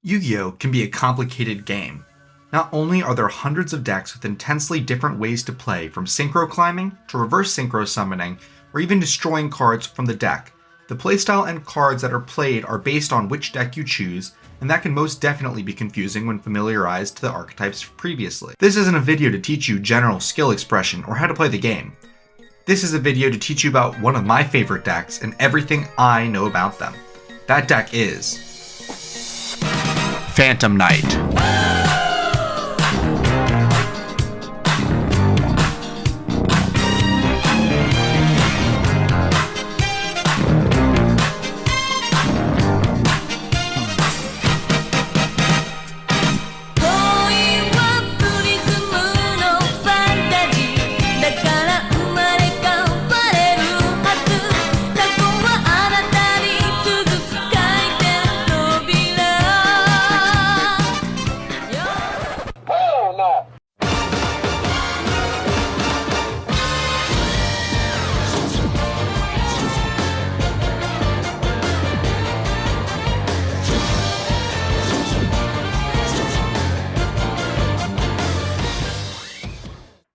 Yu-Gi-Oh! Can be a complicated game. Not only are there hundreds of decks with intensely different ways to play, from synchro climbing to reverse synchro summoning, or even destroying cards from the deck, the playstyle and cards that are played are based on which deck you choose, and that can most definitely be confusing when familiarized to the archetypes previously. This isn't a video to teach you general skill expression or how to play the game. This is a video to teach you about one of my favorite decks and everything I know about them. That deck is Phantom Knight.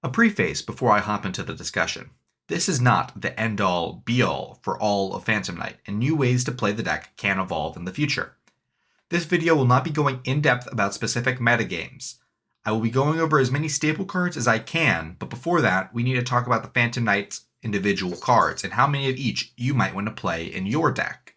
A preface before I hop into the discussion. This is not the end-all, be-all for all of Phantom Knight, and new ways to play the deck can evolve in the future. This video will not be going in-depth about specific metagames. I will be going over as many staple cards as I can, but before that, we need to talk about the Phantom Knight's individual cards, and how many of each you might want to play in your deck.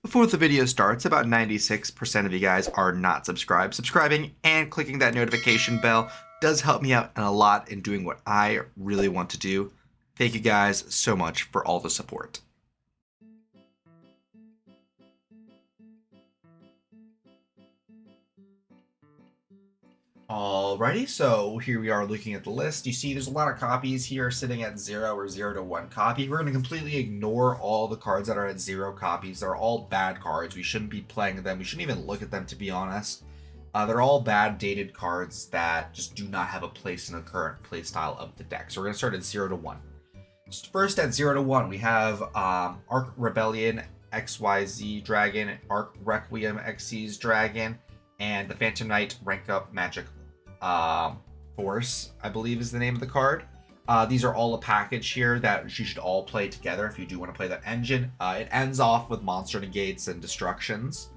Before the video starts, about 96% of you guys are not subscribed. Subscribing and clicking that notification bell does help me out a lot in doing what I really want to do. Thank you guys so much for all the support. Alrighty, so here we are looking at the list. You see there's a lot of copies here sitting at 0 or 0 to 1 copy. We're going to completely ignore all the cards that are at 0 copies. They're all bad cards. We shouldn't be playing them. We shouldn't even look at them, to be honest. They're all bad dated cards that just do not have a place in the current playstyle of the deck. So we're going to start at 0 to 1. First at 0 to 1, we have Arc Rebellion XYZ Dragon, Arc Requiem Xyz Dragon, and the Phantom Knight Rank Up Magic Force, I believe is the name of the card. These are all a package here that you should all play together if you do want to play that engine. It ends off with monster negates and destructions.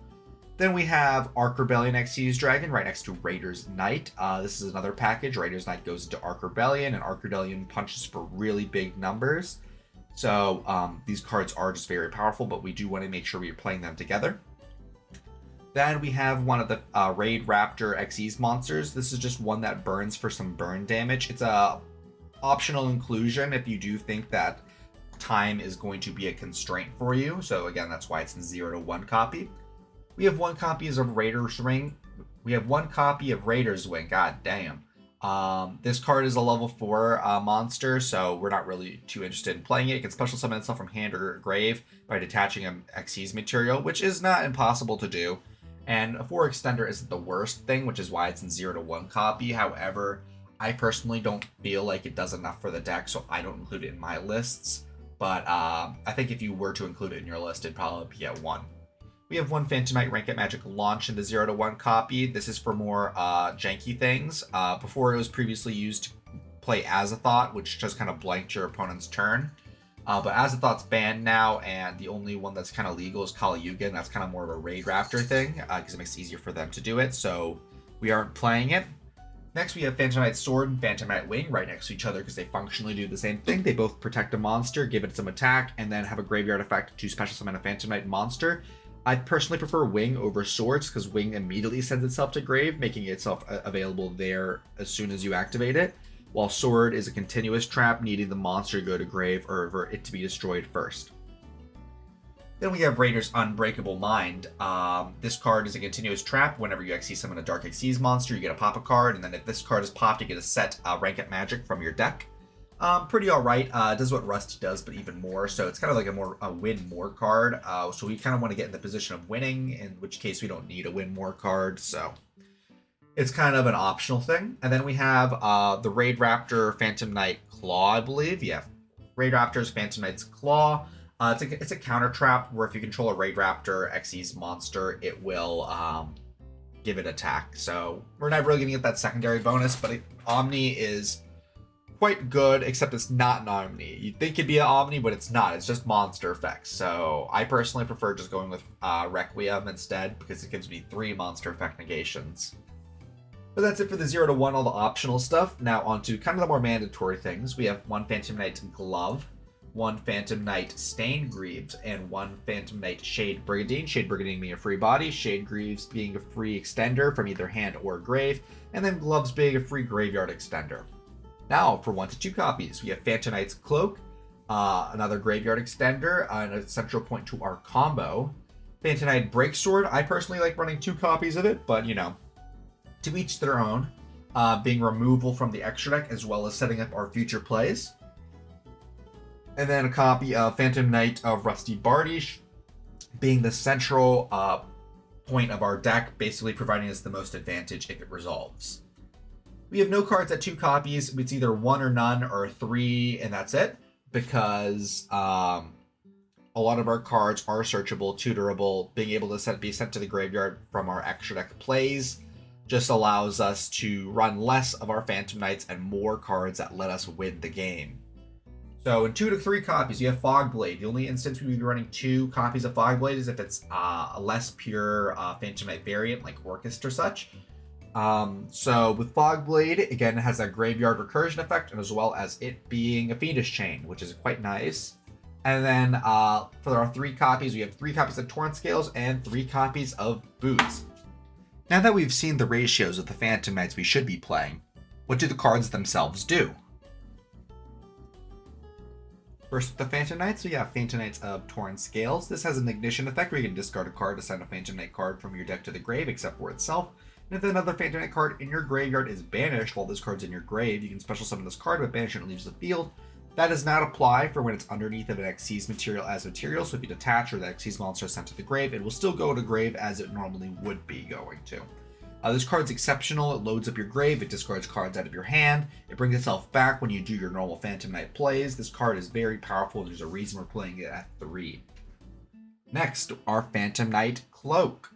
Then we have Arc Rebellion Xyz Dragon right next to Raider's Knight. This is another package. Raider's Knight goes into Arc Rebellion, and Arc Rebellion punches for really big numbers. So these cards are just very powerful, but we do want to make sure we're playing them together. Then we have one of the Raid Raptor Xyz monsters. This is just one that burns for some burn damage. It's a optional inclusion if you do think that time is going to be a constraint for you. So again, that's why it's in 0 to 1 copy. We have one copy of Raider's Ring. We have one copy of Raider's Wing. God damn. This card is a level 4 monster, so we're not really too interested in playing it. You can special summon itself from hand or grave by detaching an Xyz material, which is not impossible to do. And a 4 extender isn't the worst thing, which is why it's in 0 to 1 copy. However, I personally don't feel like it does enough for the deck, so I don't include it in my lists. But I think if you were to include it in your list, it'd probably be at 1. We have one Phantom Knight Rank Up Magic launch in the 0 to 1 copy. This is for more janky things. Before it was previously used to play Azathoth, which just kind of blanked your opponent's turn. But Azathoth's banned now, and the only one that's kind of legal is Kali Yuga, and that's kind of more of a Raid Raptor thing, because it makes it easier for them to do it, so we aren't playing it. Next, we have Phantom Knight Sword and Phantom Knight Wing right next to each other because they functionally do the same thing. They both protect a monster, give it some attack, and then have a graveyard effect to special summon a Phantom Knight monster. I personally prefer Wing over Swords because Wing immediately sends itself to grave, making itself available there as soon as you activate it, while Sword is a continuous trap, needing the monster to go to grave or for it to be destroyed first. Then we have Raider's Unbreakable Mind. This card is a continuous trap. Whenever you Xyz summon a Dark Xyz monster, you get a pop a card, and then if this card is popped, you get a set Rank Up Magic from your deck. Pretty alright. It does what Rusty does, but even more. So it's kind of like a win more card. So we kind of want to get in the position of winning, in which case we don't need a win more card. So it's kind of an optional thing. And then we have the Raid Raptor Phantom Knight Claw, I believe. Yeah, Raid Raptor's Phantom Knight's Claw. It's a counter trap where if you control a Raid Raptor Xyz monster, it will give it attack. So we're never really gonna get that secondary bonus, but Omni is quite good, except it's not an Omni. You'd think it'd be an Omni, but it's not. It's just monster effects. So I personally prefer just going with Requiem instead, because it gives me 3 monster effect negations. But that's it for the 0 to 1, all the optional stuff. Now on to kind of the more mandatory things. We have 1 Phantom Knight Glove, 1 Phantom Knight Stained Greaves, and 1 Phantom Knight Shade Brigandine. Shade Brigandine being a free body, Shade Greaves being a free extender from either hand or grave, and then Gloves being a free graveyard extender. Now, for 1 to 2 copies, we have Phantom Knight's Cloak, another graveyard extender, and a central point to our combo. Phantom Knight Breaksword, I personally like running 2 copies of it, but you know, to each their own, being removal from the extra deck as well as setting up our future plays. And then a copy of Phantom Knight of Rusty Bardish, being the central point of our deck, basically providing us the most advantage if it resolves. We have no cards at 2 copies. It's either 1 or none or 3, and that's it, because a lot of our cards are searchable, tutorable. Being able to be sent to the graveyard from our extra deck plays just allows us to run less of our Phantom Knights and more cards that let us win the game. So in 2 to 3 copies, you have Fogblade. The only instance we would be running 2 copies of Fogblade is if it's a less pure Phantom Knight variant, like Orchestra or such. So with Fogblade, again, it has that graveyard recursion effect, and as well as it being a Fiendish Chain, which is quite nice. And then for our 3 copies, we have 3 copies of Torrent Scales and 3 copies of Boots. Now that we've seen the ratios of the Phantom Knights we should be playing, what do the cards themselves do? First, with the Phantom Knights, we have Phantom Knights of Torrent Scales. This has an ignition effect where you can discard a card to send a Phantom Knight card from your deck to the grave, except for itself. And if another Phantom Knight card in your graveyard is banished while this card's in your grave, you can special summon this card, but banish it and it leaves the field. That does not apply for when it's underneath of an Xyz material as material, so if you detach or the Xyz monster is sent to the grave, it will still go to grave as it normally would be going to. This card's exceptional. It loads up your grave, it discards cards out of your hand, it brings itself back when you do your normal Phantom Knight plays. This card is very powerful, and there's a reason we're playing it at 3. Next, our Phantom Knight Cloak.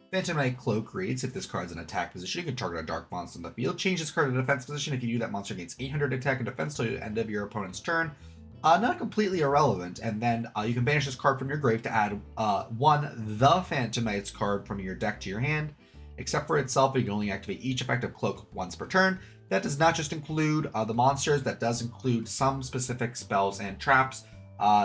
Phantom Knight Cloak reads, if this card's in attack position, you can target a dark monster in the field. Change this card to defense position. If you do, that monster gains 800 attack and defense till the end of your opponent's turn. Not completely irrelevant. And then you can banish this card from your grave to add 1 the Phantom Knight's card from your deck to your hand. Except for itself, you can only activate each effect of Cloak once per turn. That does not just include the monsters, that does include some specific spells and traps.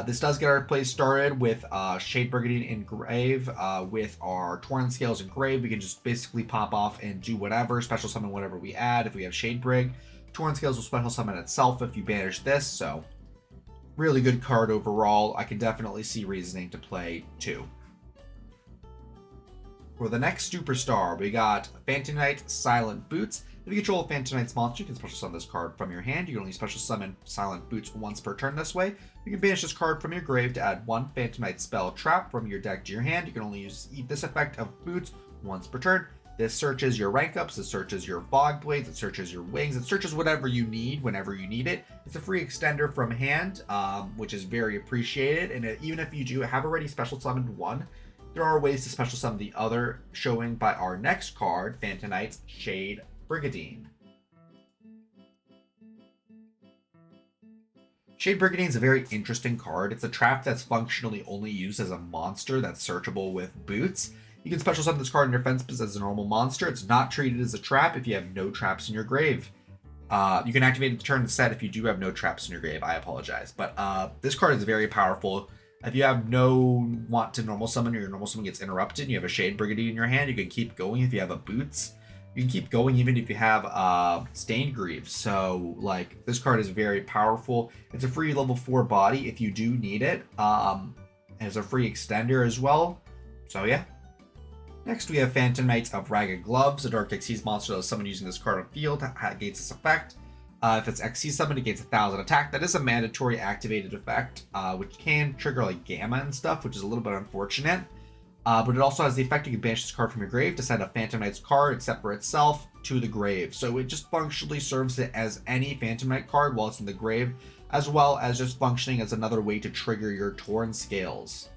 This does get our play started with Shade Brigandine in grave. With our Torrent Scales in grave, we can just basically pop off and do whatever, special summon whatever we add. If we have Shade Brig, Torrent Scales will special summon itself if you banish this, so really good card overall. I can definitely see reasoning to play 2. For the next superstar, we got Phantom Knight Silent Boots. If you control a Phantom Knight's monster, you can special summon this card from your hand. You can only special summon Silent Boots once per turn this way. You can banish this card from your grave to add 1 Phantom Knight spell trap from your deck to your hand. You can only use this effect of Boots once per turn. This searches your rank ups, it searches your Fog Blades, it searches your wings, it searches whatever you need whenever you need it. It's a free extender from hand, which is very appreciated. And even if you do have already special summoned 1, there are ways to special summon the other, showing by our next card, Phantom Knight's Shade Brigandine. Shade Brigandine is a very interesting card. It's a trap that's functionally only used as a monster that's searchable with Boots. You can special summon this card in your defense as a normal monster. It's not treated as a trap if you have no traps in your grave. You can activate it to turn the set if you do have no traps in your grave. I apologize. But this card is very powerful. If you have no want to normal summon or your normal summon gets interrupted and you have a Shade Brigandine in your hand, you can keep going if you have a Boots. You can keep going even if you have Stained Greaves. So, like, this card is very powerful. It's a free level 4 body if you do need it. And it's a free extender as well. So, yeah. Next, we have Phantom Knights of Ragged Gloves. A Dark Xyz monster that is summoned using this card on field gains this effect. If it's Xyz summoned, it gains 1,000 attack. That is a mandatory activated effect, which can trigger like Gamma and stuff, which is a little bit unfortunate. But it also has the effect you can banish this card from your grave to send a Phantom Knight's card, except for itself, to the grave. So it just functionally serves it as any Phantom Knight card while it's in the grave. as well as just functioning as another way to trigger your Torn Scales.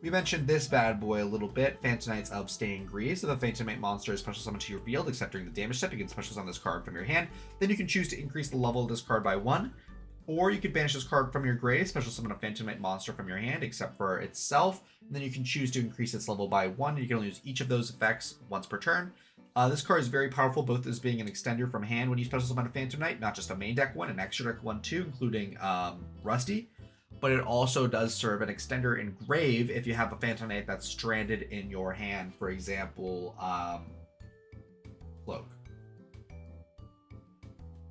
We mentioned this bad boy a little bit, Phantom Knights of Staying Grease. If a Phantom Knight monster is special summoned to your field, except during the damage step, you can special summon this card from your hand. Then you can choose to increase the level of this card by 1. Or you could banish this card from your grave, special summon a Phantom Knight monster from your hand, except for itself. And then you can choose to increase its level by 1. You can only use each of those effects once per turn. This card is very powerful, both as being an extender from hand when you special summon a Phantom Knight, not just a main deck one, an extra deck one too, including Rusty. But it also does serve an extender in grave if you have a Phantom Knight that's stranded in your hand, for example, Cloak.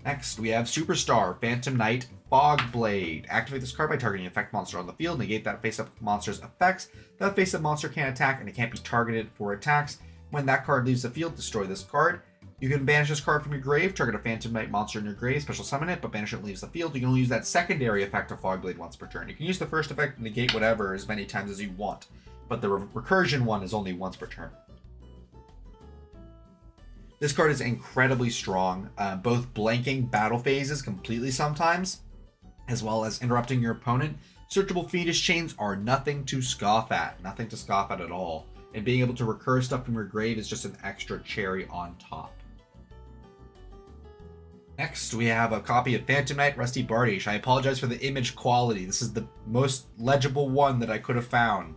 Next, we have Superstar Phantom Knight Fogblade. Activate this card by targeting an effect monster on the field. Negate that face-up monster's effects. That face-up monster can't attack, and it can't be targeted for attacks. When that card leaves the field, destroy this card. You can banish this card from your grave, target a Phantom Knight monster in your grave, special summon it, but banish it and leaves the field. You can only use that secondary effect of Fogblade once per turn. You can use the first effect to negate whatever as many times as you want, but the recursion one is only once per turn. This card is incredibly strong, both blanking battle phases completely sometimes, as well as interrupting your opponent. Searchable Fetus Chains are nothing to scoff at at all. And being able to recur stuff from your grave is just an extra cherry on top. Next, we have a copy of Phantom Knight Rusty Bardiche. I apologize for the image quality. This is the most legible one that I could have found.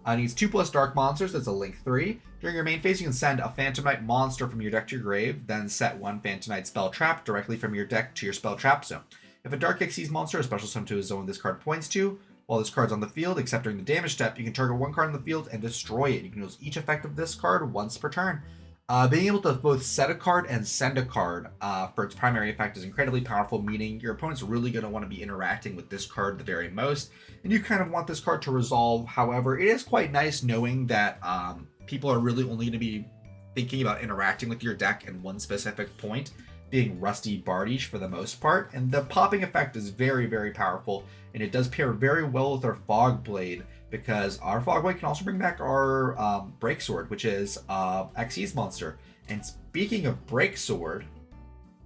Needs 2+ dark monsters. That's a link 3. During your main phase, you can send a Phantom Knight monster from your deck to your grave, then set one Phantom Knight spell trap directly from your deck to your spell trap zone. If a Dark Xyz monster is special summoned to a zone this card points to, while this card's on the field, except during the damage step, you can target one card on the field and destroy it. You can use each effect of this card once per turn. Being able to both set a card and send a card for its primary effect is incredibly powerful, meaning your opponent's really going to want to be interacting with this card the very most, and you kind of want this card to resolve. However, it is quite nice knowing that people are really only going to be thinking about interacting with your deck in one specific point, being Rusty Bardiche for the most part, and the popping effect is very, very powerful, and it does pair very well with our Fogblade, because our Fogblade can also bring back our Breaksword, which is Xyz monster. And speaking of Breaksword,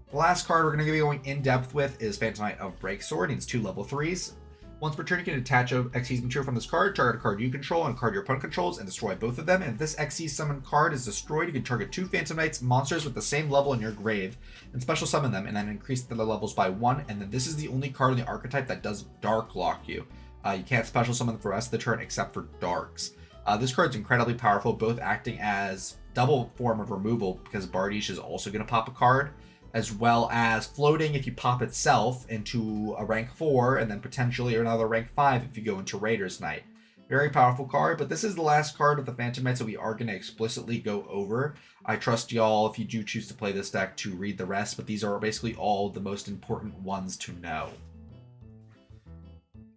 the last card we're going to be going in depth with is Phantom Knight of Breaksword. It's 2 level 3s. Once per turn, you can attach a Xyz material from this card, target a card you control and a card your opponent controls, and destroy both of them. And if this Xyz summon card is destroyed, you can target 2 Phantom Knights monsters with the same level in your grave, and special summon them, and then increase the levels by 1. And then this is the only card in the archetype that does Dark Lock you. You can't special summon for the rest of the turn except for Darks. This card's incredibly powerful, both acting as double form of removal, because Bardiche is also going to pop a card, as well as floating if you pop itself into a rank 4, and then potentially another rank 5 if you go into Raider's Knight. Very powerful card, but this is the last card of the Phantom Knights that we are going to explicitly go over. I trust y'all, if you do choose to play this deck, to read the rest, but these are basically all the most important ones to know.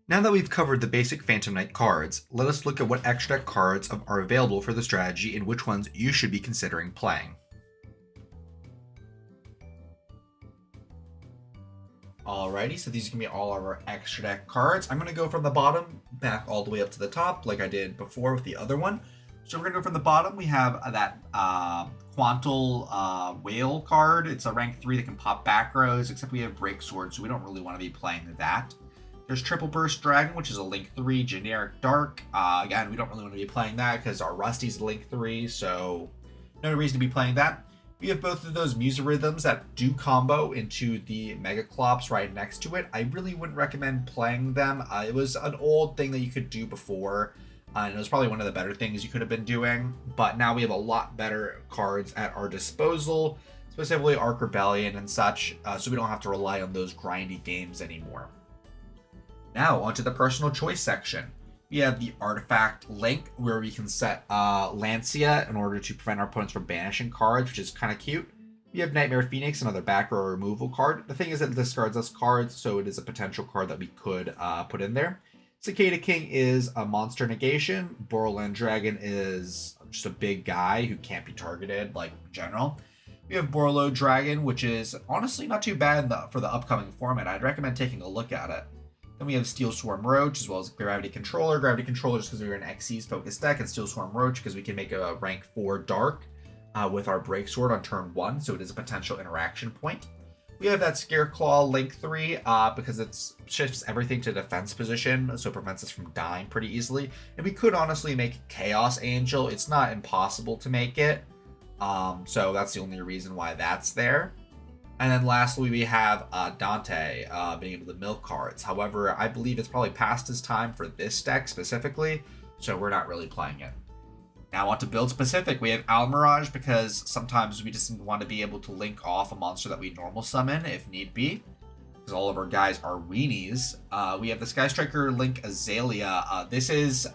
Now that we've covered the basic Phantom Knight cards, let us look at what extra deck cards are available for the strategy and which ones you should be considering playing. Alrighty, so these are going to be all of our extra deck cards. I'm going to go from the bottom back all the way up to the top like I did before with the other one. So we're going to go from the bottom. We have that Quantal Whale card. It's a rank 3 that can pop back rows, except we have Breaksword, so we don't really want to be playing that. There's Triple Burst Dragon, which is a link 3 generic dark. Again, we don't really want to be playing that because our Rusty's link 3, so no reason to be playing that. We have both of those Muserhythms that do combo into the Mega Clops right next to it. I really wouldn't recommend playing them. It was an old thing that you could do before, and it was probably one of the better things you could have been doing, but now we have a lot better cards at our disposal, specifically Arc Rebellion and such, so we don't have to rely on those grindy games anymore. Now, onto the personal choice section. We have the Artifact link, where we can set Lancia in order to prevent our opponents from banishing cards, which is kind of cute. We have Nightmare Phoenix, another back row removal card. The thing is that it discards us cards, so it is a potential card that we could put in there. Cicada King is a monster negation. Borderland Dragon is just a big guy who can't be targeted, like, in general. We have Borlo Dragon, which is honestly not too bad for the upcoming format. I'd recommend taking a look at it. Then we have Steel Swarm Roach, as well as Gravity Controller. Gravity Controller just because we're an Xyz focused deck, and Steel Swarm Roach because we can make a rank 4 Dark with our Breaksword on turn 1, so it is a potential interaction point. We have that Scareclaw Link 3 because it shifts everything to defense position, so it prevents us from dying pretty easily. And we could honestly make Chaos Angel. It's not impossible to make it, so that's the only reason why that's there. And then lastly, we have Dante being able to milk cards. However, I believe it's probably past his time for this deck specifically, so we're not really playing it. Now on to build specific, we have Almirage because sometimes we just want to be able to link off a monster that we normal summon if need be, because all of our guys are weenies. We have the Sky Striker Link Azalea. This is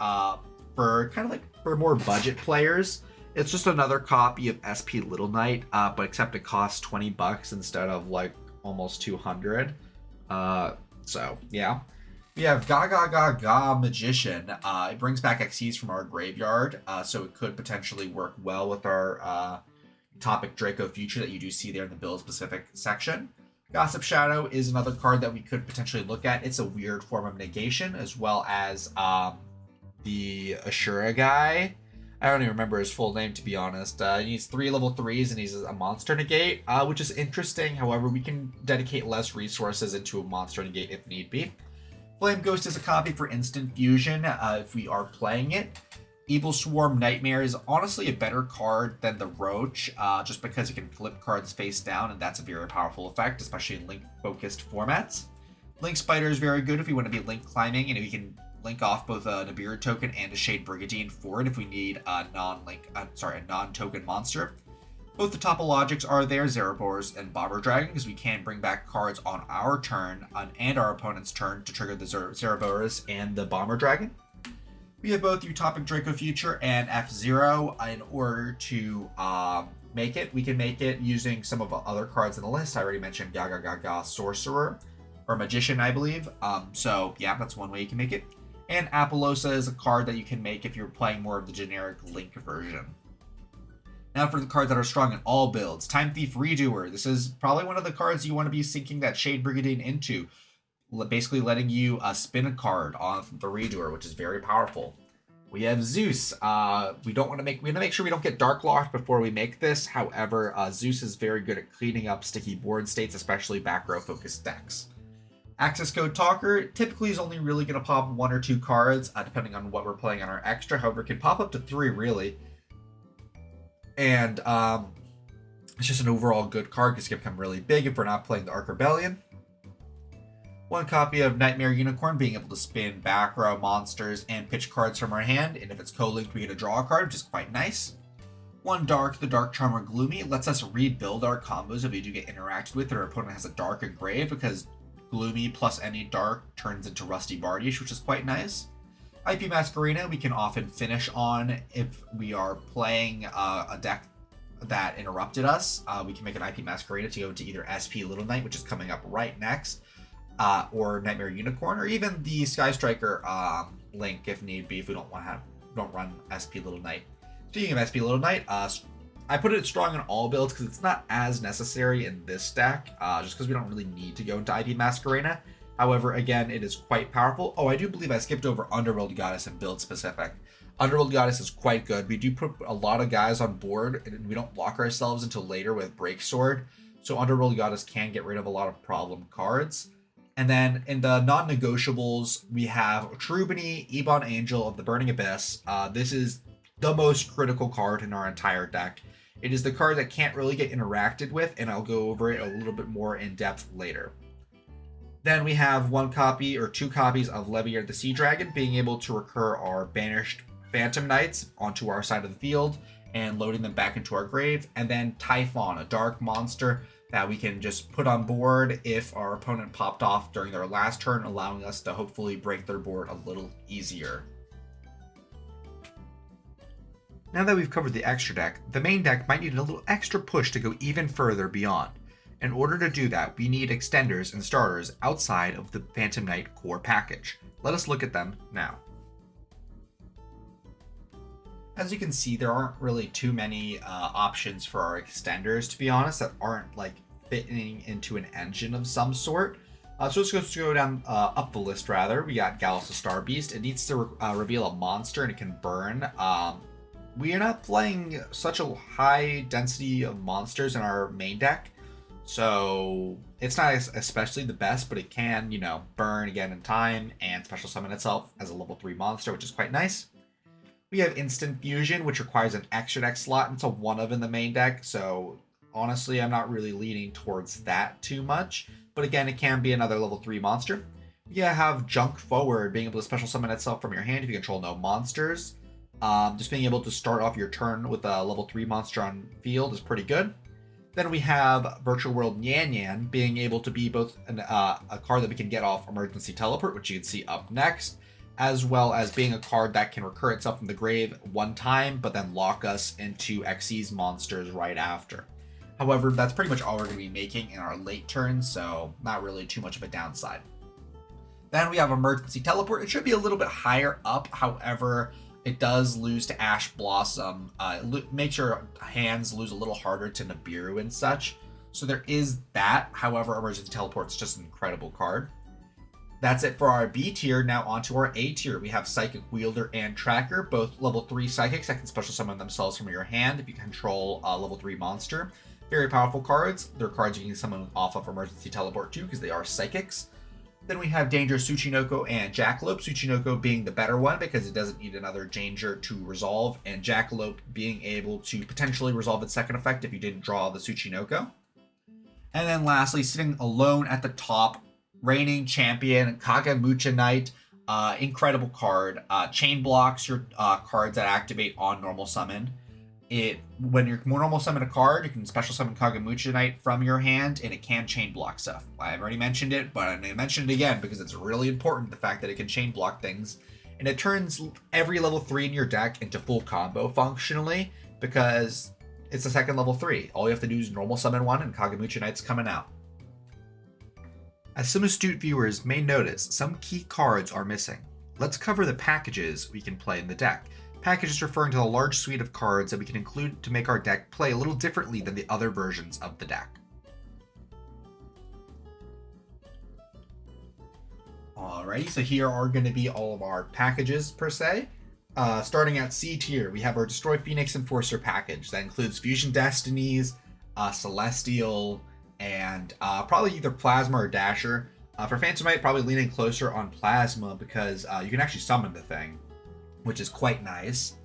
for kind of like for more budget players. It's just another copy of SP Little Knight, but except it costs $20 instead of like almost 200. So yeah. We have Ga Magician. It brings back Xyz from our graveyard, so it could potentially work well with our Topic Draco Future that you do see there in the build specific section. Gossip Shadow is another card that we could potentially look at. It's a weird form of negation, as well as the Ashura guy. I don't even remember his full name, to be honest. He needs 3 level 3s, and he's a monster negate, which is interesting. However, we can dedicate less resources into a monster negate if need be. Flame Ghost is a copy for instant fusion if we are playing it. Evil Swarm Nightmare is honestly a better card than the Roach, just because it can flip cards face down, and that's a very powerful effect, especially in link-focused formats. Link Spider is very good if we want to be link climbing, and we can link off both a Nibiru token and a Shade Brigandine for it if we need a non-token monster. Both the Topologics are there, Zerabors and Bobber Dragon, because we can bring back cards on our turn and our opponent's turn to trigger the Zerabors and the Bomber Dragon. We have both Utopic Draco Future and F-Zero in order to make it. We can make it using some of the other cards in the list. I already mentioned Gaga Sorcerer, or Magician, I believe. So yeah, that's one way you can make it. And Apollosa is a card that you can make if you're playing more of the generic Link version. Now for the cards that are strong in all builds. Time Thief Redoer. This is probably one of the cards you want to be sinking that Shade Brigandine into. Basically letting you spin a card off the Redoer, which is very powerful. We have Zeus. We want to make sure we don't get Dark Locked before we make this. However, Zeus is very good at cleaning up sticky board states, especially back row focused decks. Access Code Talker typically is only really going to pop 1 or 2 cards, depending on what we're playing on our extra. However, it can pop up to 3 really. And it's just an overall good card because it can become really big if we're not playing the Arc Rebellion. 1 copy of Nightmare Unicorn, being able to spin back row monsters and pitch cards from our hand, and if it's co-linked we get to draw a card, which is quite nice. 1 Dark, the Dark Charmer Gloomy, lets us rebuild our combos if we do get interacted with or our opponent has a Dark Engrave, because Gloomy plus any Dark turns into Rusty Bardiche, which is quite nice. IP Masquerena we can often finish on if we are playing a deck that interrupted us. We can make an IP Masquerena to go into either SP Little Knight, which is coming up right next, or Nightmare Unicorn, or even the Sky Striker link if need be if we don't run SP Little Knight. Speaking of SP Little Knight, I put it strong in all builds because it's not as necessary in this deck, just because we don't really need to go into IP Masquerena. However, again, it is quite powerful. Oh, I do believe I skipped over Underworld Goddess and build specific. Underworld Goddess is quite good. We do put a lot of guys on board, and we don't lock ourselves until later with Break Sword. So Underworld Goddess can get rid of a lot of problem cards. And then in the non-negotiables, we have Trubany, Ebon Angel of the Burning Abyss. This is the most critical card in our entire deck. It is the card that can't really get interacted with, and I'll go over it a little bit more in depth later. Then we have 1 copy or 2 copies of Leviair the Sea Dragon, being able to recur our banished Phantom Knights onto our side of the field and loading them back into our grave. And then Typhon, a dark monster that we can just put on board if our opponent popped off during their last turn, allowing us to hopefully break their board a little easier. Now that we've covered the extra deck, the main deck might need a little extra push to go even further beyond. In order to do that, we need extenders and starters outside of the Phantom Knight core package. Let us look at them now. As you can see, there aren't really too many options for our extenders, to be honest, that aren't like fitting into an engine of some sort. So let's go down up the list rather. We got Gallus the Star Beast. It needs to reveal a monster and it can burn. We are not playing such a high density of monsters in our main deck. So it's not especially the best, but it can, burn again in time and special summon itself as a level 3 monster, which is quite nice. We have Instant Fusion, which requires an extra deck slot, and it's a 1 of in the main deck, so honestly, I'm not really leaning towards that too much. But again, it can be another level 3 monster. You have Junk Forward, being able to special summon itself from your hand if you control no monsters. Just being able to start off your turn with a level 3 monster on field is pretty good. Then we have Virtual World Nyan Nyan, being able to be both a card that we can get off Emergency Teleport, which you can see up next, as well as being a card that can recur itself from the grave one time, but then lock us into Xyz monsters right after. However, that's pretty much all we're going to be making in our late turns, so not really too much of a downside. Then we have Emergency Teleport. It should be a little bit higher up, however, it does lose to Ash Blossom. It makes your hands lose a little harder to Nibiru and such. So there is that. However, Emergency Teleport's just an incredible card. That's it for our B tier. Now onto our A tier. We have Psychic Wielder and Tracker, both level 3 psychics that can special summon themselves from your hand if you control a level 3 monster. Very powerful cards. They're cards you can summon off of Emergency Teleport too, because they are psychics. Then we have Dangerous Tsuchinoko and Jackalope. Tsuchinoko being the better one because it doesn't need another Danger to resolve, and Jackalope being able to potentially resolve its second effect if you didn't draw the Tsuchinoko. And then lastly, sitting alone at the top, reigning champion Kagemucha Knight. Incredible card. Chain blocks your cards that activate on normal summon. When you normal summon a card, you can special summon Kagemucha Knight from your hand, and it can chain block stuff. I've already mentioned it, but I'm going to mention it again because it's really important, the fact that it can chain block things. And it turns every level 3 in your deck into full combo functionally, because it's a second level 3. All you have to do is normal summon one, and Kagemucha Knight's coming out. As some astute viewers may notice, some key cards are missing. Let's cover the packages we can play in the deck. Packages referring to the large suite of cards that we can include to make our deck play a little differently than the other versions of the deck. Alrighty, so here are going to be all of our packages per se. Starting at C tier, we have our Destroy Phoenix Enforcer package. That includes Fusion Destinies, Celestial, and probably either Plasma or Dasher. For Phantomite, probably leaning closer on Plasma because you can actually summon the thing, which is quite nice.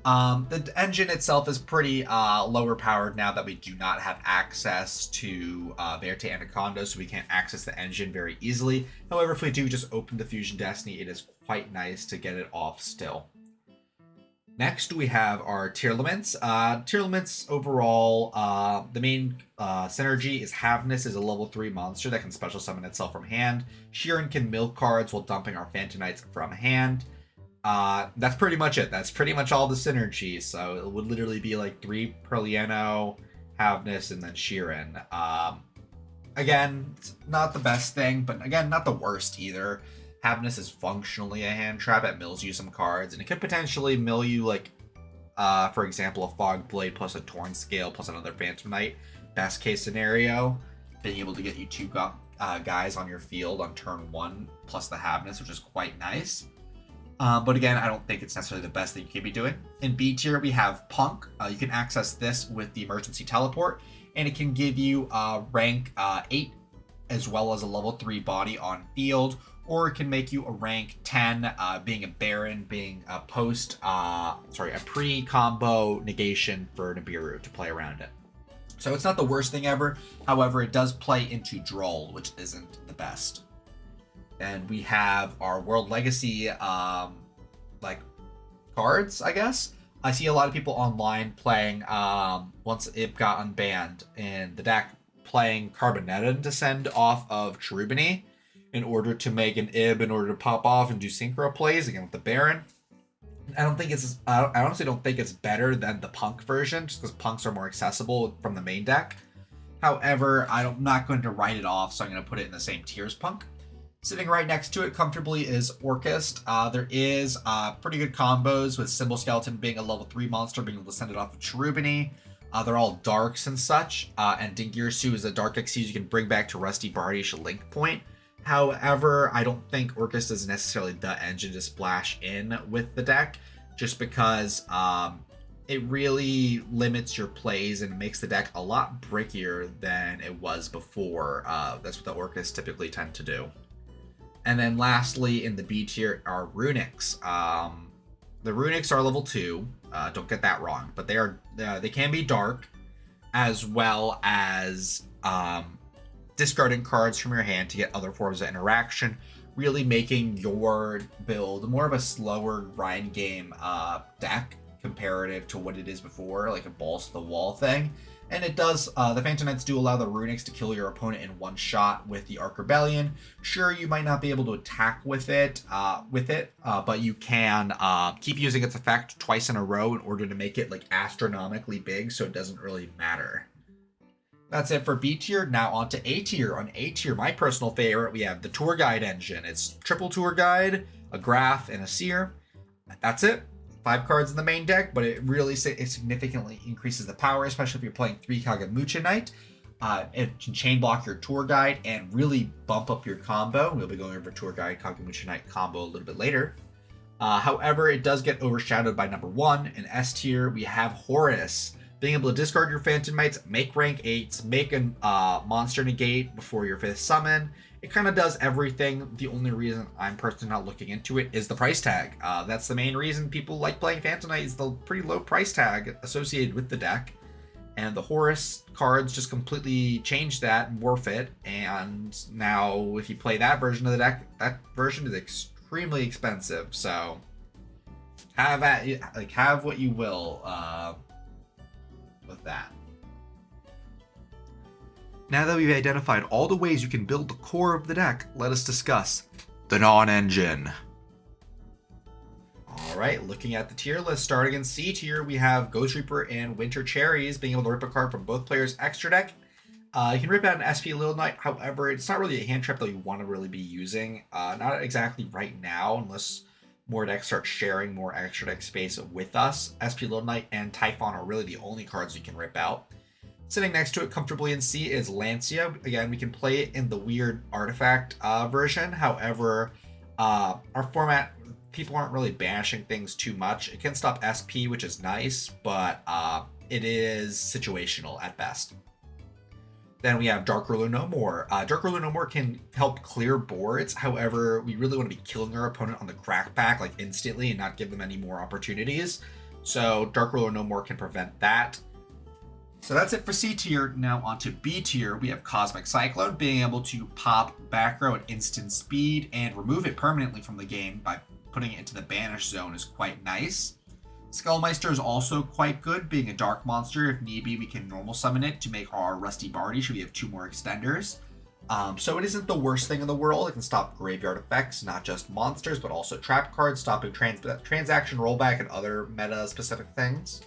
The engine itself is pretty lower powered now that we do not have access to Verte Anaconda, so we can't access the engine very easily. However, if we do just open the Fusion Destiny, it is quite nice to get it off still. Next, we have our tier limits. Tier limits overall, the main synergy is Havness is a level 3 monster that can special summon itself from hand. Sheeran can mill cards while dumping our Phantonites from hand. That's pretty much it. That's pretty much all the synergy. So it would literally be like 3 Perliano, Havness, and then Sheeran. Again, it's not the best thing, but again, not the worst either. Havness is functionally a hand trap. It mills you some cards, and it could potentially mill you, like, for example, a Fog Blade plus a Torn Scale plus another Phantom Knight. Best case scenario, being able to get you 2 guys on your field on turn 1 plus the Havness, which is quite nice. But again, I don't think it's necessarily the best thing you could be doing. In B tier, we have Punk. You can access this with the Emergency Teleport, and it can give you rank 8 as well as a level 3 body on field, or it can make you a rank 10, being a Baron, being a a pre-combo negation for Nibiru to play around it. So it's not the worst thing ever. However, it does play into Droll, which isn't the best. And we have our World Legacy, cards, I guess. I see a lot of people online playing, once it got unbanned, in the deck playing Carbonetta to send off of Cherubini in order to make an IB in order to pop off and do synchro plays again with the Baron. I honestly don't think it's better than the Punk version, just because Punks are more accessible from the main deck. However, I'm not going to write it off, so I'm going to put it in the same tier as Punk. Sitting right next to it comfortably is Orchest. There is pretty good combos with Symbol Skeleton being a level 3 monster, being able to send it off of Cherubini. They're all darks and such. And Dingirsu is a dark Xyz you can bring back to Rusty Bardish Link Point. However, I don't think Orchest is necessarily the engine to splash in with the deck, just because it really limits your plays and makes the deck a lot brickier than it was before. That's what the Orcus typically tend to do. And then lastly, in the B tier are Runics. The Runics are level 2. Don't get that wrong, but they can be dark, as well as discarding cards from your hand to get other forms of interaction, really making your build more of a slower grind game deck comparative to what it is before, like a balls to the wall thing. And it does, the Phantom Knights do allow the Runics to kill your opponent in one shot with the Arc Rebellion. Sure, you might not be able to attack with it, but you can keep using its effect twice in a row in order to make it like astronomically big, so it doesn't really matter. That's it for B tier. Now on to A tier. On A tier, my personal favorite, we have the Tour Guide engine. It's triple Tour Guide, a Graph, and a Seer. That's it. 5 cards in the main deck, but it really significantly increases the power, especially if you're playing 3 Kagamucha Knight. It can chain block your Tour Guide and really bump up your combo. We'll be going over Tour Guide, Kagamucha Knight combo a little bit later. However, it does get overshadowed by number 1. In S tier, we have Horus. Being able to discard your Phantom Knights, make rank 8s, make a monster negate before your 5th summon. It kind of does everything. The only reason I'm personally not looking into it is the price tag. That's the main reason people like playing Phantom Knight, is the pretty low price tag associated with the deck. And the Horus cards just completely change that, morph it, and now if you play that version of the deck, that version is extremely expensive. So have what you will with that. Now that we've identified all the ways you can build the core of the deck, let us discuss the non-engine. Alright, looking at the tier list, starting in C tier, we have Ghost Reaper and Winter Cherries, being able to rip a card from both players' extra deck. You can rip out an SP Little Knight, however, it's not really a hand trap that you want to really be using. Not exactly right now, unless more decks start sharing more extra deck space with us. SP Little Knight and Typhon are really the only cards you can rip out. Sitting next to it comfortably in C is Lancia. Again, we can play it in the weird artifact version. However, our format, people aren't really banishing things too much. It can stop SP, which is nice, but it is situational at best. Then we have Dark Ruler No More. Dark Ruler No More can help clear boards. However, we really want to be killing our opponent on the crack pack like instantly and not give them any more opportunities. So Dark Ruler No More can prevent that. So that's it for C tier. Now on to B tier. We have Cosmic Cyclone, being able to pop back row at instant speed and remove it permanently from the game by putting it into the banish zone is quite nice. Skullmeister is also quite good, being a dark monster. If need be, we can normal summon it to make our Rusty Bardi, should we have 2 more extenders. So it isn't the worst thing in the world. It can stop graveyard effects, not just monsters, but also trap cards, stopping transaction rollback and other meta-specific things.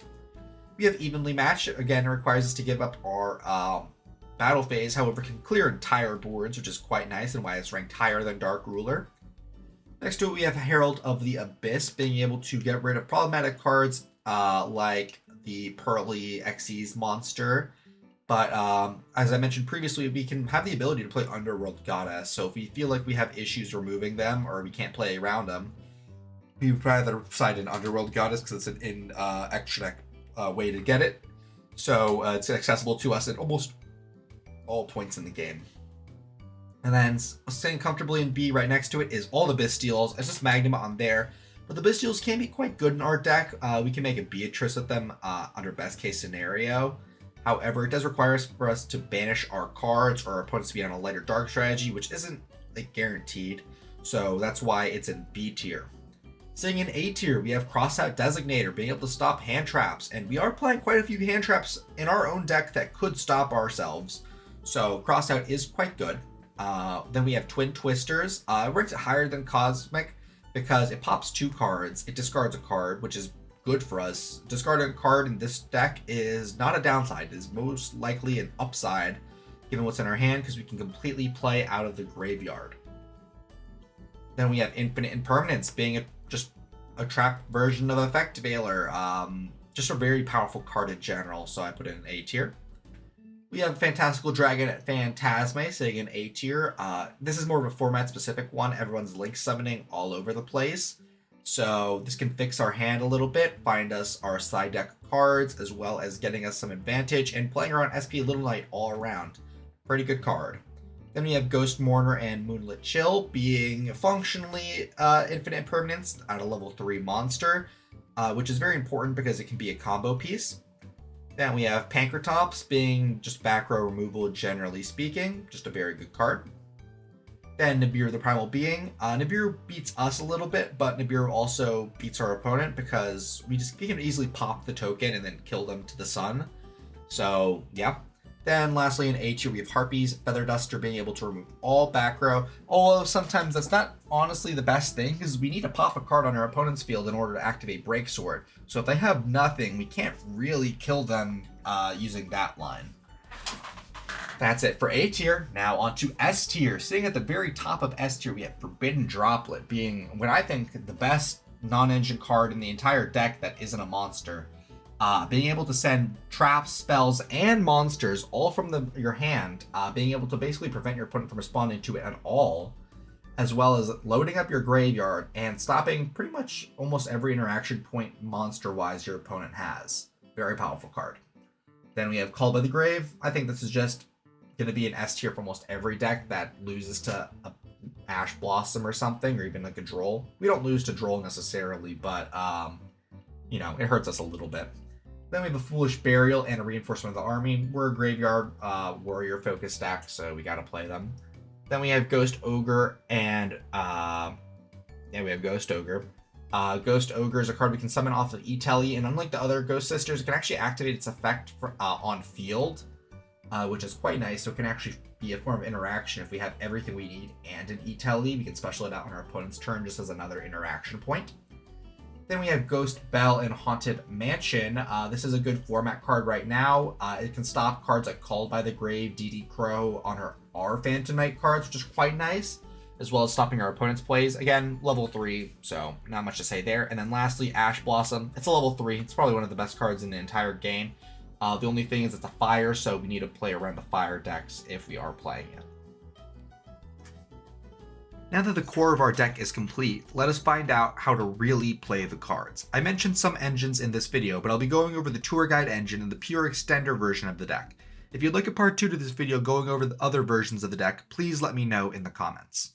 We have Evenly Matched. Again, it requires us to give up our battle phase, however, can clear entire boards, which is quite nice and why it's ranked higher than Dark Ruler. Next to it, we have Herald of the Abyss, being able to get rid of problematic cards like the Pearly Xyz monster. But as I mentioned previously, we can have the ability to play Underworld Goddess. So if we feel like we have issues removing them or we can't play around them, we would rather side in Underworld Goddess because it's an extra deck way to get it. So it's accessible to us at almost all points in the game. And then sitting comfortably in B right next to it is all the Bystials. It's just Magnum on there. But the Bystials can be quite good in our deck. We can make a Beatrice with them under best case scenario. However, it does require for us to banish our cards or our opponents to be on a lighter dark strategy, which isn't like guaranteed. So that's why it's in B tier. Sitting in A tier, we have Crossout Designator, being able to stop hand traps. And we are playing quite a few hand traps in our own deck that could stop ourselves. So Crossout is quite good. Then we have Twin Twisters. It ranks it higher than Cosmic because it pops 2 cards. It discards a card, which is good for us. Discarding a card in this deck is not a downside. It is most likely an upside, given what's in our hand, because we can completely play out of the graveyard. Then we have Infinite Impermanence, being just a trap version of Effect Veiler. Just a very powerful card in general, so I put it in A tier. We have Fantastical Dragon at Phantasme, sitting in A tier. This is more of a format-specific one. Everyone's link summoning all over the place. So this can fix our hand a little bit, find us our side deck cards, as well as getting us some advantage and playing around SP Little Knight all around. Pretty good card. Then we have Ghost Mourner and Moonlit Chill being functionally infinite permanence at a level 3 monster, which is very important because it can be a combo piece. Then we have Pankratops being just back row removal generally speaking, just a very good card. Then Nibiru the Primal Being. Nibiru beats us a little bit, but Nibiru also beats our opponent because we can easily pop the token and then kill them to the sun. So, yeah. Then lastly in A tier we have Harpies, Feather Duster being able to remove all back row. Although sometimes that's not honestly the best thing because we need to pop a card on our opponent's field in order to activate Break Sword. So if they have nothing, we can't really kill them using that line. That's it for A tier. Now on to S tier. Sitting at the very top of S tier, we have Forbidden Droplet, being what I think the best non-engine card in the entire deck that isn't a monster. Being able to send traps, spells, and monsters all from your hand, being able to basically prevent your opponent from responding to it at all, as well as loading up your graveyard and stopping pretty much almost every interaction point monster-wise your opponent has. Very powerful card. Then we have Called by the Grave. I think this is just going to be an S tier for almost every deck that loses to a Ash Blossom or something, or even like a Droll. We don't lose to Droll necessarily, but you know, it hurts us a little bit. Then we have a Foolish Burial and a Reinforcement of the Army. We're a graveyard warrior focused deck, so we got to play them. Then we have Ghost Ogre and we have Ghost Ogre. Ghost Ogre is a card we can summon off of E-Telly, and unlike the other Ghost Sisters, it can actually activate its effect on field, which is quite nice. So it can actually be a form of interaction if we have everything we need and an E-Telly. We can special it out on our opponent's turn just as another interaction point. Then we have Ghost Bell and Haunted Mansion. This is a good format card right now. It can stop cards like Called by the Grave, DD Crow on our Phantom Knight cards, which is quite nice, as well as stopping our opponent's plays. Again, level 3, so not much to say there. And then lastly, Ash Blossom. It's a level 3. It's probably one of the best cards in the entire game. The only thing is it's a fire, so we need to play around the fire decks if we are playing it. Now that the core of our deck is complete, let us find out how to really play the cards. I mentioned some engines in this video, but I'll be going over the Tour Guide engine and the pure extender version of the deck. If you'd like a part 2 to this video going over the other versions of the deck, please let me know in the comments.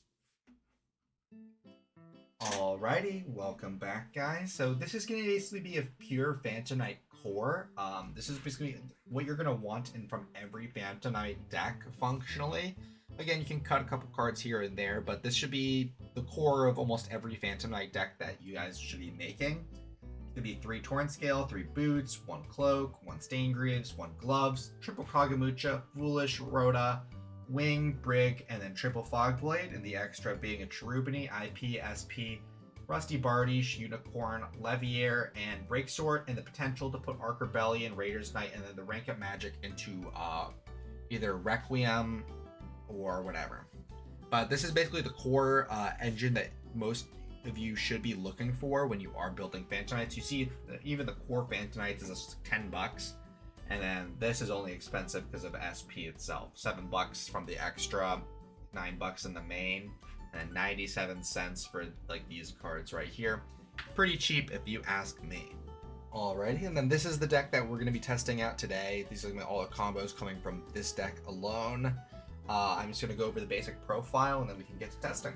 Alrighty, welcome back guys. So this is going to basically be a pure Phantom Knight core. This is basically what you're going to want from every Phantom Knight deck functionally. Again, you can cut a couple cards here and there, but this should be the core of almost every Phantom Knight deck that you guys should be making. It's going to be 3 Torrent Scale, 3 Boots, 1 Cloak, 1 Staingreaves, 1 Gloves, triple Kagamucha, Foolish, Rhoda, Wing, Brig, and then triple Fogblade, and the extra being a Cherubini, IP, SP, Rusty Bardiche, Unicorn, Leviair, and Breaksword, and the potential to put Arc Rebellion, Raider's Knight, and then the Rank Up Magic into either Requiem or whatever. But this is basically the core engine that most of you should be looking for when you are building Phantom Knights. You see that even the core Phantom Knights is $10, and then this is only expensive because of SP itself. $7 from the extra, $9 in the main, and 97 cents for like these cards right here. Pretty cheap if you ask me. Alrighty, and then this is the deck that we're going to be testing out today. These are going to be all the combos coming from this deck alone. I'm just going to go over the basic profile and then we can get to testing.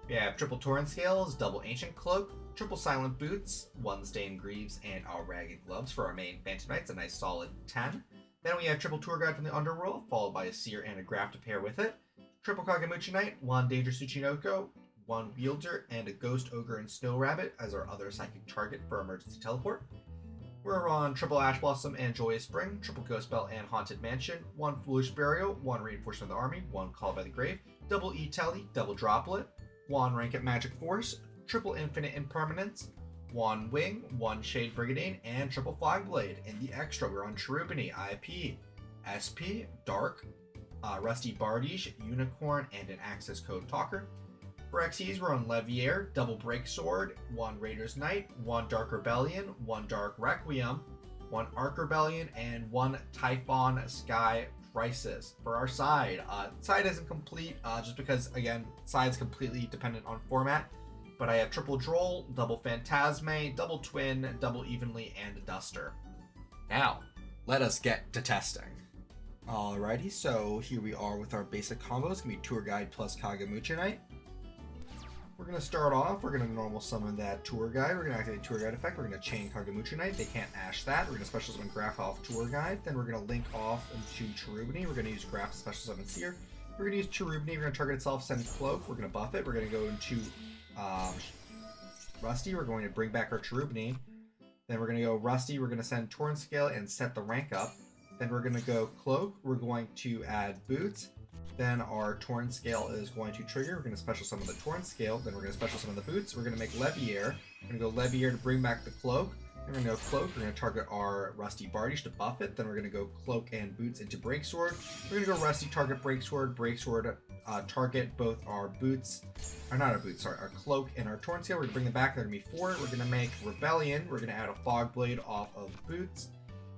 We have triple Torrent Scales, double Ancient Cloak, triple Silent Boots, 1 Stained Greaves, and our Ragged Gloves for our main Phantom Knights, a nice solid 10. Then we have triple Tour Guide from the Underworld, followed by a Seer and a Graph to pair with it. Triple Kagamuchi Knight, 1 Dangerous Tsuchinoko, 1 Wielder, and a Ghost Ogre and Snow Rabbit as our other psychic target for emergency teleport. We're on triple Ash Blossom and Joyous Spring, triple Ghost Bell and Haunted Mansion, 1 Foolish Burial, 1 Reinforcement of the Army, 1 Called by the Grave, double E-Telly, double Droplet, 1 Rank Up Magic Force, triple Infinite Impermanence, 1 Wing, 1 Shade Brigadine, and triple Fogblade. In the extra, we're on Cherubini, IP, SP, Dark, Rusty Bardiche, Unicorn, and an Access Code Talker. For XEs, we're on Leviair, double Breaksword, 1 Raider's Knight, 1 Dark Rebellion, 1 Dark Requiem, 1 Arc Rebellion, and 1 Typhon Sky Crisis. For our side, side isn't complete just because, again, side is completely dependent on format. but I have triple Droll, double Phantasme, double Twin, double Evenly, and a Duster. Now, let us get to testing. Alrighty, so here we are with our basic combo. It's going to be Tour Guide plus Kagamucha Knight. We're going to start off, we're going to normal summon that Tour Guide. We're going to activate Tour Guide effect. We're going to chain Kagamucha Knight. They can't ash that. We're going to special summon Graph off Tour Guide. Then we're going to link off into Cherubini. We're going to use Graph to special summon Seer. We're going to use Cherubini. We're going to target itself, send Cloak. We're going to buff it. We're going to go into Rusty. We're going to bring back our Cherubini. Then we're going to go Rusty. We're going to send Torn Scale and set the rank up. Then we're going to go Cloak. We're going to add Boots. Then our Torn Scale is going to trigger. We're going to special summon the Torn Scale. Then we're going to special summon the Boots. We're going to make Leviair. We're going to go Leviair to bring back the Cloak. Then we're going to go Cloak. We're going to target our Rusty Bardish to buff it. Then we're going to go Cloak and Boots into Breaksword. We're going to go Rusty, target Breaksword. Breaksword, target both our Boots, or not our Boots, sorry, our Cloak and our Torn Scale. We're going to bring them back. They're going to be 4. We're going to make Rebellion. We're going to add a Fog Blade off of Boots.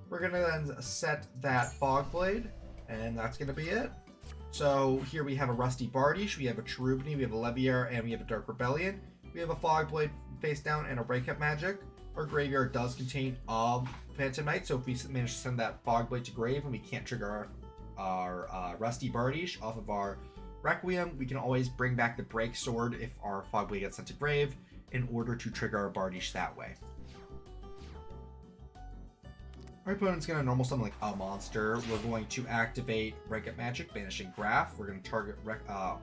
We're going to then set that Fog Blade, and that's going to be it. So here we have a Rusty Bardish, we have a Cherubini, we have a Leviair, and we have a Dark Rebellion. We have a Fog Blade face down and a Breakup Magic. Our graveyard does contain Phantom Knight, so if we manage to send that Fog Blade to grave and we can't trigger our Rusty Bardish off of our Requiem, we can always bring back the Break Sword if our Fog Blade gets sent to grave in order to trigger our Bardish that way. Our opponent's going to normal summon like a monster. We're going to activate Breakup Magic, banishing Graph. We're going to target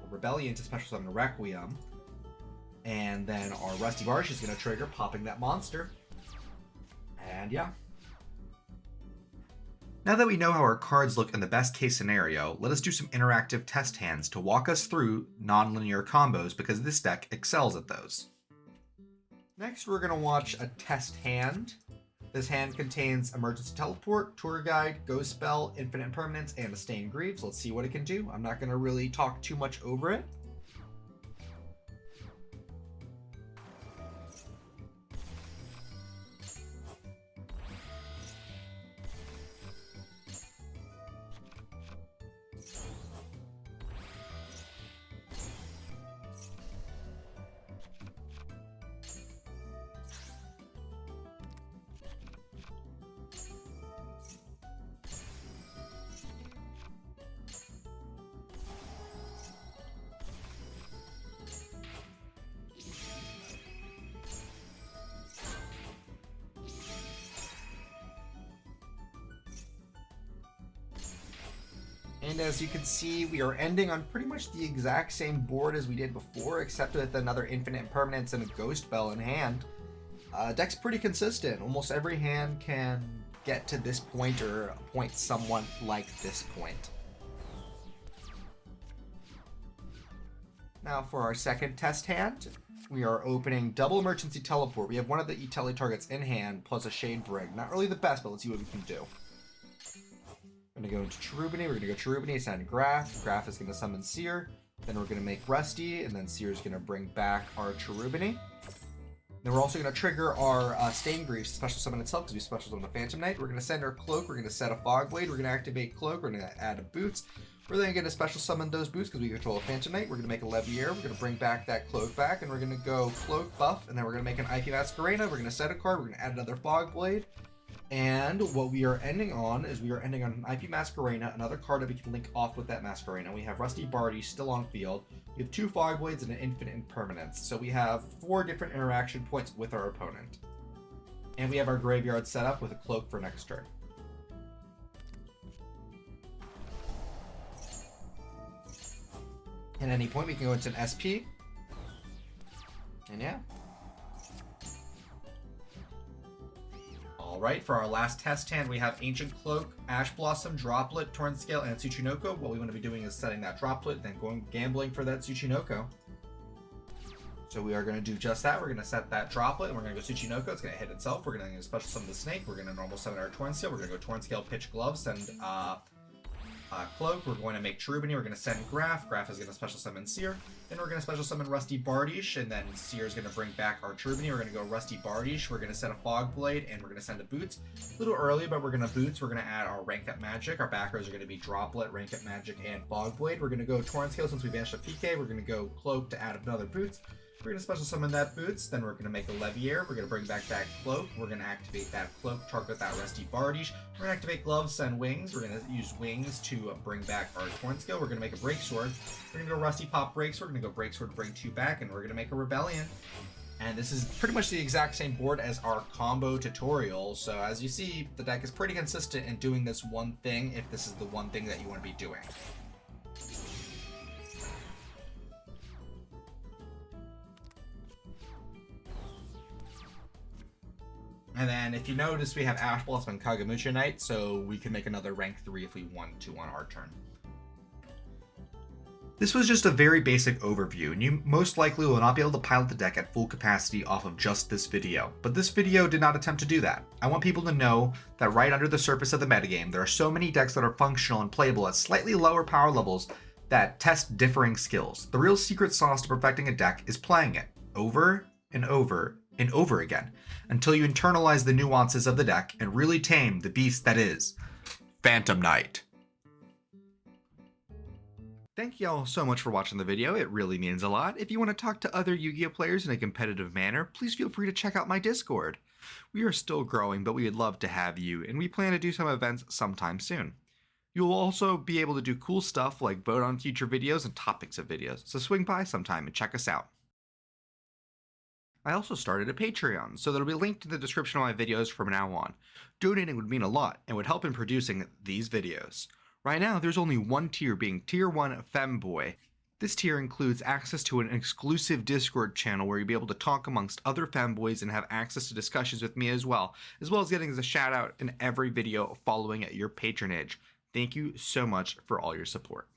Rebellion to special summon Requiem. And then our Rusty Bardish is going to trigger, popping that monster. And yeah. Now that we know how our cards look in the best case scenario, let us do some interactive test hands to walk us through non-linear combos because this deck excels at those. Next, we're going to watch a test hand. This hand contains Emergency Teleport, Tour Guide, Ghost Spell, Infinite Impermanence, and a Stained Greaves. Let's see what it can do. I'm not going to really talk too much over it. And as you can see, we are ending on pretty much the exact same board as we did before, except with another Infinite Impermanence and a Ghost Bell in hand. Deck's pretty consistent. Almost every hand can get to this point or point someone like this point. Now for our second test hand, we are opening double Emergency Teleport. We have one of the E-Tele targets in hand, plus a Shade Brig. Not really the best, but let's see what we can do. We're going to go into Cherubini. We're going to go Cherubini, send Graph. Graph is going to summon Seer. Then we're going to make Rusty, and then Seer is going to bring back our Cherubini. Then we're also going to trigger our Stained Greaves to special summon itself because we special summon the Phantom Knight. We're going to send our Cloak. We're going to set a Fog Blade. We're going to activate Cloak. We're going to add a Boots. We're then going to special summon those Boots because we control a Phantom Knight. We're going to make a Leviair. We're going to bring back that Cloak back, and we're going to go Cloak buff, and then we're going to make an IP Masquerena. We're going to set a card. We're going to add another Fog Blade. And what we are ending on is we are ending on an IP Masquerena, another card that we can link off with that Masquerena. We have Rusty Bardish still on field. We have 2 Fog Blades and an Infinite Impermanence. So we have 4 different interaction points with our opponent. And we have our graveyard set up with a Cloak for next turn. At any point we can go into an SP. And yeah. Alright, for our last test hand, we have Ancient Cloak, Ash Blossom, Droplet, Torn Scale, and Tsuchinoko. What we want to be doing is setting that Droplet, then going gambling for that Tsuchinoko. So we are going to do just that. We're going to set that Droplet, and we're going to go Tsuchinoko. It's going to hit itself. We're going to special summon the Snake. We're going to normal summon our Torn Scale. We're going to go Torn Scale, Pitch Glove, send Cloak. We're going to make Cherubini. We're going to send Graph. Graph is going to special summon Seer. Then we're going to special summon Rusty Bardish, and then Seer is going to bring back our Cherubini. We're going to go Rusty Bardish. We're going to set a Fog Blade, and we're going to send a Boots. A little early, but we're going to Boots. We're going to add our Rank Up Magic. Our backers are going to be Droplet, Rank Up Magic, and Fog Blade. We're going to go Torn Scale since we banished a PK. We're going to go Cloak to add another Boots. We're going to special summon that Boots, then we're going to make a Leviair, we're going to bring back that Cloak, we're going to activate that Cloak, target that Rusty Bardiche, we're going to activate Gloves, send Wings, we're going to use Wings to bring back our Torn Skill, we're going to make a Break Sword, we're going to go Rusty Pop Break Sword, we're going to go Break Sword, bring 2 back, and we're going to make a Rebellion. And this is pretty much the exact same board as our combo tutorial, so as you see, the deck is pretty consistent in doing this one thing if this is the one thing that you want to be doing. And then if you notice, we have Ash Blossom and Kagamucha Knight, so we can make another rank 3 if we want to on our turn. This was just a very basic overview, and you most likely will not be able to pilot the deck at full capacity off of just this video. But this video did not attempt to do that. I want people to know that right under the surface of the metagame, there are so many decks that are functional and playable at slightly lower power levels that test differing skills. The real secret sauce to perfecting a deck is playing it over and over and over again, until you internalize the nuances of the deck and really tame the beast that is Phantom Knight. Thank you all so much for watching the video, it really means a lot. If you want to talk to other Yu-Gi-Oh players in a competitive manner, please feel free to check out my Discord. We are still growing, but we would love to have you, and we plan to do some events sometime soon. You will also be able to do cool stuff like vote on future videos and topics of videos, so swing by sometime and check us out. I also started a Patreon, so that'll be linked in the description of my videos from now on. Donating would mean a lot and would help in producing these videos. Right now, there's only one tier, being Tier 1 Femboy. This tier includes access to an exclusive Discord channel where you'll be able to talk amongst other femboys and have access to discussions with me as well as getting a shout out in every video following your patronage. Thank you so much for all your support.